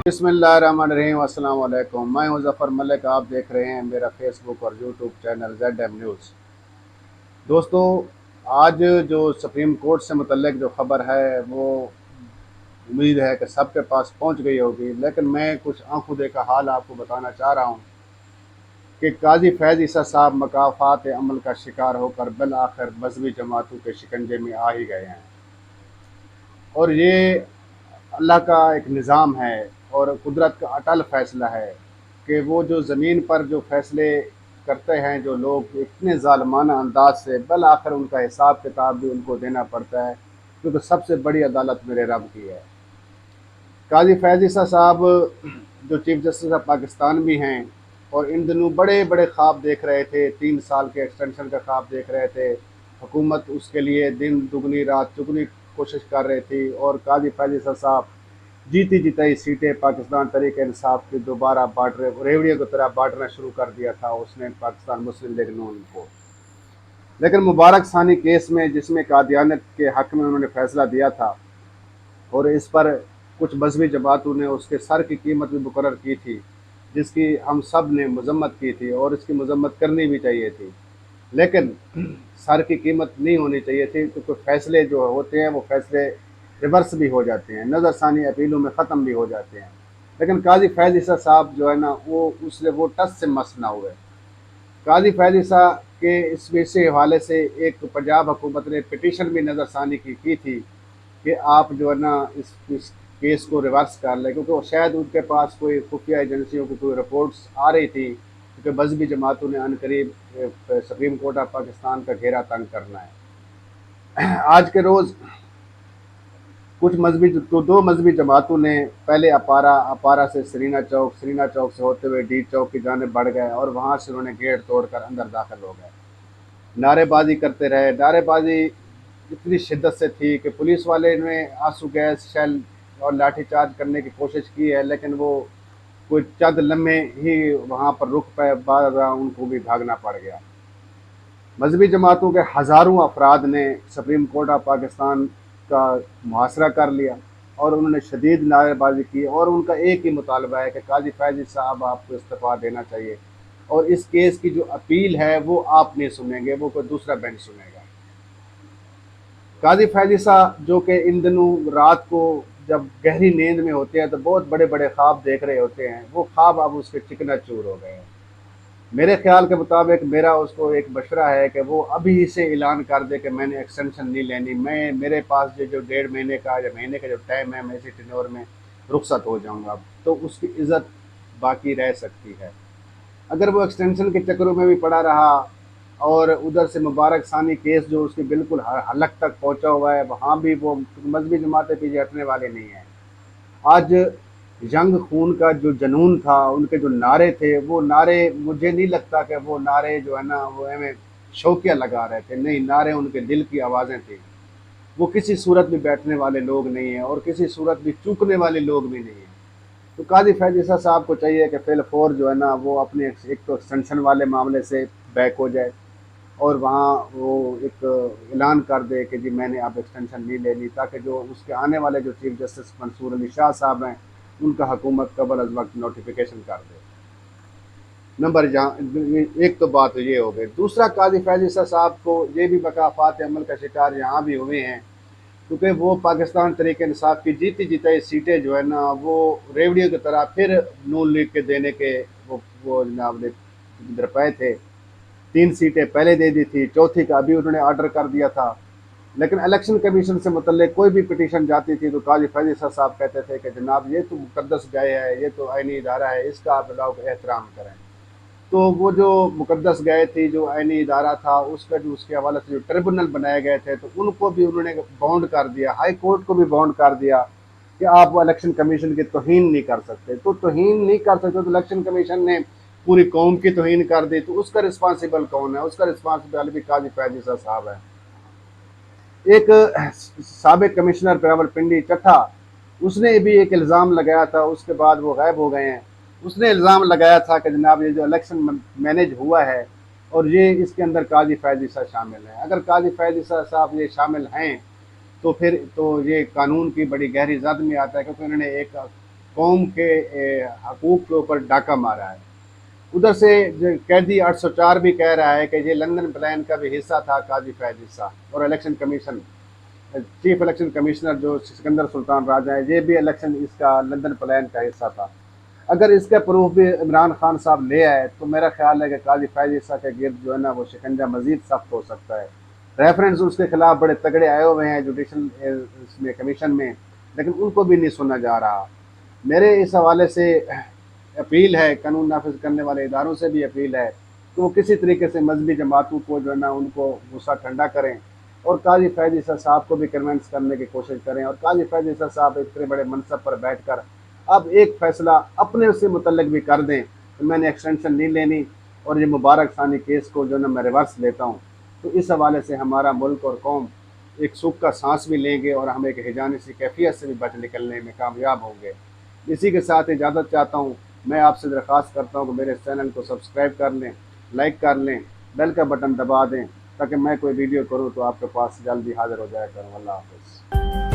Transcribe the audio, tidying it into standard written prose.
बिस्मिल्लाहिर्रहमानिर्रहीम, अस्सलाम वालेकुम। मैं हूं ज़फ़र मलिक। आप देख रहे हैं मेरा फेसबुक और यूट्यूब चैनल ZM न्यूज़। दोस्तों, आज जो सुप्रीम कोर्ट से मुतल्लिक जो ख़बर है वो उम्मीद है कि सबके पास पहुंच गई होगी, लेकिन मैं कुछ आंखों देखा हाल आपको बताना चाह रहा हूं कि काजी फैज़ ईसा साहब मकाफ़ात अमल का शिकार होकर बिल आखिर मजहबी जमातों के शिकंजे में आ ही गए हैं। और ये अल्लाह का एक निज़ाम है और कुदरत का अटल फ़ैसला है कि वो जो ज़मीन पर जो फ़ैसले करते हैं जो लोग इतने ज़ालिमाना अंदाज से, बल आखिर उनका हिसाब किताब भी उनको देना पड़ता है, क्योंकि सबसे बड़ी अदालत मेरे रब की है। काजी फैज़ ईसा साहब जो चीफ जस्टिस ऑफ पाकिस्तान भी हैं, और इन दिनों बड़े बड़े ख्वाब देख रहे थे, 3 साल के एक्सटेंशन का ख्वाब देख रहे थे। हुकूमत उसके लिए दिन दुगनी रात चुगनी कोशिश कर रही थी, और काजी फैज़ ईसा साहब जीती जिताई सीटें पाकिस्तान तरीके इंसाफ की दोबारा बांट रहे, रेवड़ियों की तरह बांटना शुरू कर दिया था उसने पाकिस्तान मुस्लिम लीग नून को। लेकिन मुबारक सानी केस में, जिसमें कादियानत के हक में उन्होंने फैसला दिया था, और इस पर कुछ मजहबी जमातों ने उसके सर की कीमत भी मुकर्रर की थी, जिसकी हम सब ने मजम्मत की थी और इसकी मजम्मत करनी भी चाहिए थी। लेकिन सर की कीमत नहीं होनी चाहिए थी, क्योंकि फैसले जो होते हैं वो फैसले रिवर्स भी हो जाते हैं, नज़रसानी अपीलों में ख़त्म भी हो जाते हैं। लेकिन काजी फैज़ ईसा साहब जो है ना, वो उससे वो टस से मस ना हुए। काजी फैज़ ईसा के इस हवाले से एक पंजाब हुकूमत ने पिटीशन भी नज़रसानी की थी कि आप जो है ना इस केस को रिवर्स कर लें, क्योंकि शायद उनके पास कोई खुफिया एजेंसियों की कोई रिपोर्ट्स आ रही थी, क्योंकि मजहबी जमातों ने अनकरीब सुप्रीम कोर्ट ऑफ पाकिस्तान का घेरा तंग करना है। आज के रोज़ कुछ मजहबी तो दो मजहबी जमातों ने पहले अपारा अपारा से सरीना चौक से होते हुए डी चौक की जाने बढ़ गए, और वहाँ से उन्होंने गेट तोड़कर अंदर दाखिल हो गए। नारेबाजी करते रहे। नारेबाजी इतनी शिद्दत से थी कि पुलिस वाले ने आंसू गैस शेल और लाठीचार्ज करने की कोशिश की है, लेकिन वो कोई चंद लम्हे ही वहाँ पर रुक पाए, बाद उनको भी भागना पड़ गया। मजहबी जमातों के हज़ारों अफराद ने सुप्रीम कोर्ट ऑफ पाकिस्तान का मुहासरा कर लिया, और उन्होंने शदीद नारेबाजी की, और उनका एक ही मुतालबा है कि काजी फैज़ साहब आपको इस्तीफ़ा देना चाहिए, और इस केस की जो अपील है वो आप नहीं सुनेंगे, वो कोई दूसरा बेंच सुनेगा। काजी फैज़ जो कि इन दिनों रात को जब गहरी नींद में होते हैं तो बहुत बड़े बड़े ख्वाब देख रहे होते हैं, वो ख्वाब अब उसके चिकना चूर हो गए हैं। मेरे ख्याल के मुताबिक मेरा उसको एक मशवरा है कि वो अभी से ऐलान कर दे कि मैंने एक्सटेंशन नहीं लेनी, मैं मेरे पास जो 1.5 महीने का या महीने का जो टाइम है, मैं इसी टेन्योर में रुखसत हो जाऊंगा, तो उसकी इज्जत बाकी रह सकती है। अगर वो एक्सटेंशन के चक्करों में भी पड़ा रहा, और उधर से मुबारक सानी केस जो उसके बिल्कुल हलक तक पहुंचा हुआ है, वहाँ भी वो मजहबी जमातें पीछे हटने वाले नहीं हैं। आज जंग खून का जो जनून था, उनके जो नारे थे, वो नारे मुझे नहीं लगता कि वो नारे जो है ना वो हमें शौकिया लगा रहे थे, नहीं, नारे उनके दिल की आवाज़ें थी। वो किसी सूरत में बैठने वाले लोग नहीं हैं, और किसी सूरत में चूकने वाले लोग भी नहीं हैं। तो काजी फैज़ ईसा साहब को चाहिए कि फिल फोर जो है ना वो अपने एक तो एक्सटेंशन वाले मामले से बैक हो जाए, और वहाँ वो एक ऐलान कर दे कि जी मैंने अब एक्सटेंशन नहीं लेनी, ताकि जो उसके आने वाले जो चीफ जस्टिस मंसूर अली शाह साहब हैं, उनका हुकूमत कबल अज वक्त नोटिफिकेशन कर दे। नंबर जहाँ एक तो बात ये हो गई। दूसरा, काजी फैज़ ईसा साहब को ये भी मकाफात अमल का शिकार यहाँ भी हुए हैं, क्योंकि वो पाकिस्तान तरीके इंसाफ की जीती जिताई सीटें जो है ना वो रेवड़ियों की तरह फिर नून लीग के देने के वो जनाब ने दरपाए थे। 3 सीटें पहले दे दी थी, चौथी का अभी उन्होंने ऑर्डर कर दिया था। लेकिन इलेक्शन कमीशन से मुतल्लिक कोई भी पिटीशन जाती थी तो काजी फैज़ ईसा साहब कहते थे कि जनाब ये तो मुकद्दस गए है, ये तो आइनी इदारा है, इसका आप लोग एहतराम करें। तो वो जो मुकद्दस गए थी, जो आइनी इदारा था, उसका जो उसके हवाले से जो ट्रिब्यूनल बनाए गए थे, तो उनको भी उन्होंने बाउंड कर दिया, हाई कोर्ट को भी बाउंड कर दिया कि आप वो इलेक्शन कमीशन की तौहीन नहीं कर सकते। तो तौहीन नहीं कर सकते तो इलेक्शन कमीशन ने पूरी कौम की तौहीन कर दी, तो उसका रिस्पॉन्सिबल कौन है? उसका रिस्पॉन्सिबल भी काजी फैज़ ईसा साहब है। एक साबिक कमिश्नर रावलपिंडी चट्ठा, उसने भी एक इल्ज़ाम लगाया था, उसके बाद वो गायब हो गए हैं। उसने इल्ज़ाम लगाया था कि जनाब ये जो इलेक्शन मैनेज हुआ है, और ये इसके अंदर काजी फैज़ ईसा शामिल है। अगर काजी फैज़ ईसा साहब ये शामिल हैं, तो फिर तो ये कानून की बड़ी गहरी जद में आता है, क्योंकि उन्होंने एक कौम के हकूक़ के ऊपर डाका मारा है। उधर से जो कैदी 804 भी कह रहा है कि ये लंदन प्लान का भी हिस्सा था काजी फैज ईसा, और election commission chief election commissioner जो सिकंदर सुल्तान राजा है, ये भी इलेक्शन इसका लंदन प्लान का हिस्सा था। अगर इसका प्रूफ भी इमरान खान साहब ले आए तो मेरा ख्याल है कि काजी फैज ईसा के गिर्द जो है ना वो शिकंजा मजीद सख्त हो सकता है। रेफरेंस उसके खिलाफ बड़े तगड़े आए हुए हैं जुडिशल इसमें कमीशन में, लेकिन उनको भी नहीं सुना जा रहा। मेरे इस हवाले से अपील है, कानून नाफिज करने वाले इदारों से भी अपील है कि वो किसी तरीके से मजहबी जमातों को जो है ना उनको गुस्सा ठंडा करें और काजी फैज ईसा साहब को भी कन्वेंस करने की कोशिश करें। और काजी फैज ईसा साहब इतने बड़े मनसब पर बैठ कर अब एक फैसला अपने से मुतल्लिक भी कर दें कि मैंने एक्सटेंशन नहीं लेनी और ये मुबारक सानी केस को जो है ना मैं रिवर्स लेता हूँ, तो इस हवाले से हमारा मुल्क और कौम एक सुख का सांस भी लेंगे और हम एक हिजानी सी कैफियत से भी बच निकलने में कामयाब होंगे। इसी के साथ इजाज़त चाहता हूँ। मैं आपसे दरख्वास्त करता हूँ कि मेरे चैनल को सब्सक्राइब कर लें, लाइक कर लें, बेल का बटन दबा दें ताकि मैं कोई वीडियो करूँ तो आपके पास जल्दी हाजिर हो जाया करूँ। अल्लाह हाफ़िज़।